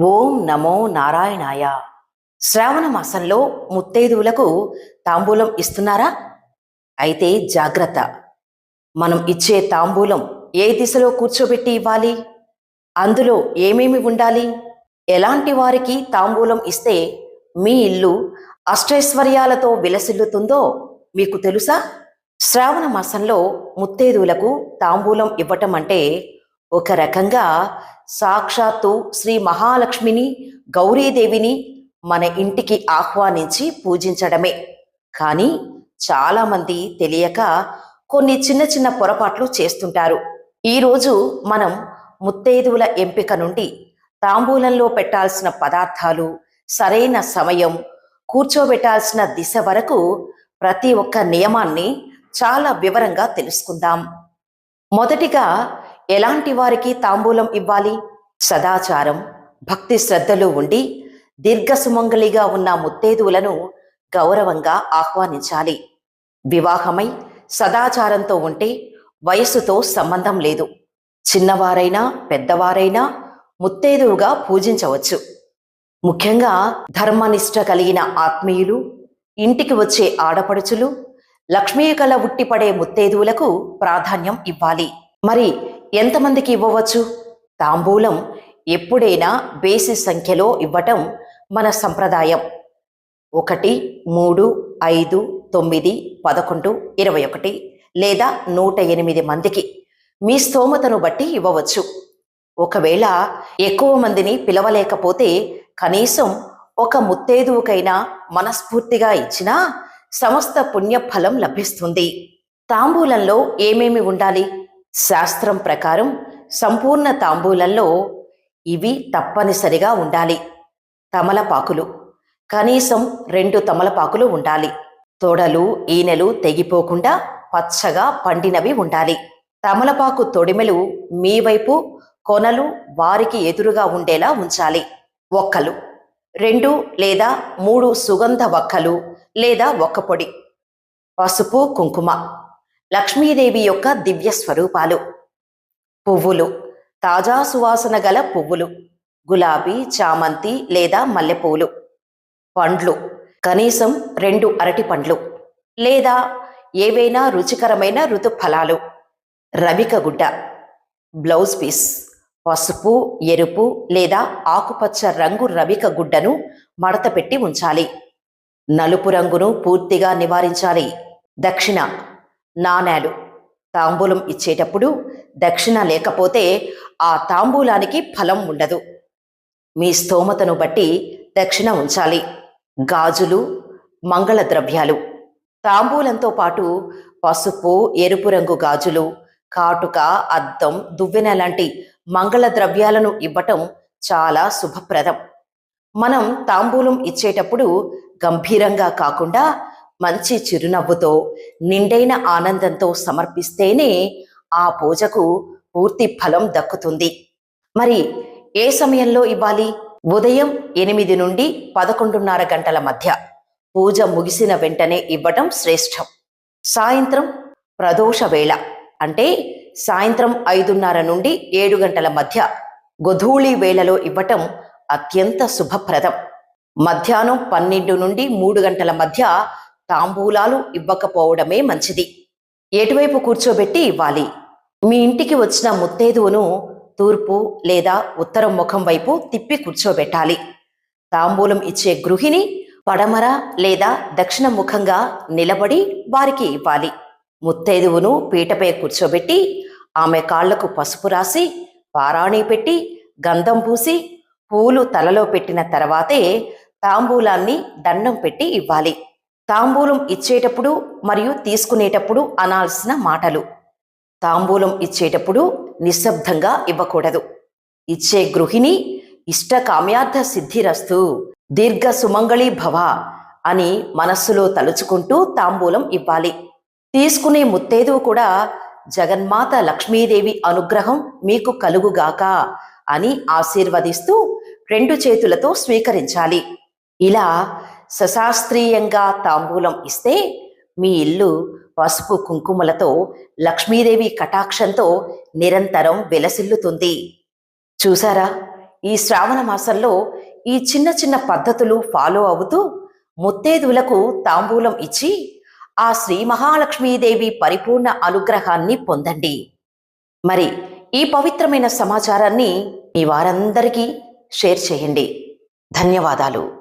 ఓం నమో నారాయణాయ. శ్రావణ మాసంలో ముత్తైదువులకు తాంబూలం ఇస్తున్నారా? అయితే జాగ్రత్త. మనం ఇచ్చే తాంబూలం ఏ దిశలో కూర్చోబెట్టి ఇవ్వాలి? అందులో ఏమేమి ఉండాలి? ఎలాంటి వారికి తాంబూలం ఇస్తే మీ ఇల్లు అష్టైశ్వర్యాలతో విలసిల్లుతుందో మీకు తెలుసా? శ్రావణ మాసంలో ముత్తైదువులకు తాంబూలం ఇవ్వటం అంటే ఒక రకంగా సాక్షాత్తు శ్రీ మహాలక్ష్మిని, గౌరీదేవిని మన ఇంటికి ఆహ్వానించి పూజించడమే. కానీ చాలామంది తెలియక కొన్ని చిన్న చిన్న పొరపాట్లు చేస్తుంటారు. ఈరోజు మనం ముత్తైదువుల ఎంపిక నుండి తాంబూలంలో పెట్టాల్సిన పదార్థాలు, సరైన సమయం, కూర్చోబెట్టాల్సిన దిశ వరకు ప్రతి ఒక్క నియమాన్ని చాలా వివరంగా తెలుసుకుందాం. మొదటిగా ఎలాంటి వారికి తాంబూలం ఇవ్వాలి? సదాచారం, భక్తి శ్రద్ధలు ఉండి దీర్ఘసుమంగళిగా ఉన్న ముత్తైదువులను గౌరవంగా ఆహ్వానించాలి. వివాహమై సదాచారంతో ఉంటే వయస్సుతో సంబంధం లేదు. చిన్నవారైనా పెద్దవారైనా ముత్తైదువుగా పూజించవచ్చు. ముఖ్యంగా ధర్మనిష్ట కలిగిన ఆత్మీయులు, ఇంటికి వచ్చే ఆడపడుచులు, లక్ష్మీ కళ ఉట్టిపడే ముత్తైదువులకు ప్రాధాన్యం ఇవ్వాలి. మరి ఎంతమందికి ఇవ్వవచ్చు? తాంబూలం ఎప్పుడైనా బేసి సంఖ్యలో ఇవ్వటం మన సంప్రదాయం. 1, 3, 5, 9, 11, 21 లేదా 108 మందికి మీ స్తోమతను బట్టి ఇవ్వవచ్చు. ఒకవేళ ఎక్కువ మందిని పిలవలేకపోతే కనీసం ఒక ముత్తైదువుకైనా మనస్ఫూర్తిగా ఇచ్చినా సమస్త పుణ్యఫలం లభిస్తుంది. తాంబూలంలో ఏమేమి ఉండాలి? శాస్త్రం ప్రకారం సంపూర్ణ తాంబూలంలో ఇవి తప్పనిసరిగా ఉండాలి. తమలపాకులు, కనీసం 2 తమలపాకులు ఉండాలి. తొడలు, ఈనెలు తెగిపోకుండా పచ్చగా పండినవి ఉండాలి. తమలపాకు తొడిమెలు మీ వైపు, కొనలు వారికి ఎదురుగా ఉండేలా ఉంచాలి. ఒక్కలు, 2 లేదా 3 సుగంధ వక్కలు లేదా ఒక్కపొడి. పసుపు, కుంకుమ లక్ష్మీదేవి యొక్క దివ్య స్వరూపాలు. పువ్వులు, తాజా సువాసన గల పువ్వులు, గులాబీ, చామంతి లేదా మల్లెపూలు. పండ్లు, కనీసం 2 అరటి పండ్లు లేదా ఏవైనా రుచికరమైన ఋతుఫలాలు. రవిక గుడ్డ, బ్లౌజ్ పీస్, పసుపు, ఎరుపు లేదా ఆకుపచ్చ రంగు రవిక గుడ్డను మడత పెట్టి ఉంచాలి. నలుపు రంగును పూర్తిగా నివారించాలి. దక్షిణ, నాణేలు. తాంబూలం ఇచ్చేటప్పుడు దక్షిణ లేకపోతే ఆ తాంబూలానికి ఫలం ఉండదు. మీ స్తోమతను బట్టి దక్షిణ ఉంచాలి. గాజులు, మంగళ ద్రవ్యాలు. తాంబూలంతో పాటు పసుపు, ఎరుపు రంగు గాజులు, కాటుక, అద్దం, దువ్వెన లాంటి మంగళ ద్రవ్యాలను ఇవ్వటం చాలా శుభప్రదం. మనం తాంబూలం ఇచ్చేటప్పుడు గంభీరంగా కాకుండా మంచి చిరునవ్వుతో, నిండైన ఆనందంతో సమర్పిస్తేనే ఆ పూజకు పూర్తి ఫలం దక్కుతుంది. మరి ఏ సమయంలో ఇవ్వాలి? ఉదయం 8 నుండి 11:30 గంటల మధ్య, పూజ ముగిసిన వెంటనే ఇవ్వటం శ్రేష్టం. సాయంత్రం ప్రదోష వేళ అంటే సాయంత్రం 5:30 నుండి 7 గంటల మధ్య, గోధూళి వేళలో ఇవ్వటం అత్యంత శుభప్రదం. మధ్యాహ్నం 12 నుండి 3 గంటల మధ్య తాంబూలాలు ఇవ్వకపోవడమే మంచిది. ఎటువైపు కూర్చోబెట్టి ఇవ్వాలి? మీ ఇంటికి వచ్చిన ముత్తైదువును తూర్పు లేదా ఉత్తరం ముఖం వైపు తిప్పి కూర్చోబెట్టాలి. తాంబూలం ఇచ్చే గృహిణి పడమర లేదా దక్షిణ ముఖంగా నిలబడి వారికి ఇవ్వాలి. ముత్తైదువును పీటపై కూర్చోబెట్టి ఆమె కాళ్లకు పసుపు రాసి, పారాణి పెట్టి, గంధం పూసి, పూలు తలలో పెట్టిన తర్వాతే తాంబూలాన్ని దండం పెట్టి ఇవ్వాలి. తాంబూలం ఇచ్చేటప్పుడు మరియు తీసుకునేటప్పుడు అనాల్సిన మాటలు. తాంబూలం ఇచ్చేటప్పుడు నిశ్శబ్దంగా ఇవ్వకూడదు. ఇచ్చే గృహిణి ఇష్టకామ్యార్థ సిద్ధిరస్తు, దీర్ఘ సుమంగళి భవ అని మనస్సులో తలుచుకుంటూ తాంబూలం ఇవ్వాలి. తీసుకునే ముత్తైదువు కూడా జగన్మాత లక్ష్మీదేవి అనుగ్రహం మీకు కలుగుగాక అని ఆశీర్వదిస్తూ 2 చేతులతో స్వీకరించాలి. ఇలా సశాస్త్రీయంగా తాంబూలం ఇస్తే మీ ఇల్లు పసుపు కుంకుమలతో, లక్ష్మీదేవి కటాక్షంతో నిరంతరం వెలసిల్లుతుంది. చూసారా? ఈ శ్రావణ మాసంలో ఈ చిన్న చిన్న పద్ధతులు ఫాలో అవుతూ ముత్తైదువులకు తాంబూలం ఇచ్చి ఆ శ్రీ మహాలక్ష్మీదేవి పరిపూర్ణ అనుగ్రహాన్ని పొందండి. మరి ఈ పవిత్రమైన సమాచారాన్ని మీ వారందరికీ షేర్ చేయండి. ధన్యవాదాలు.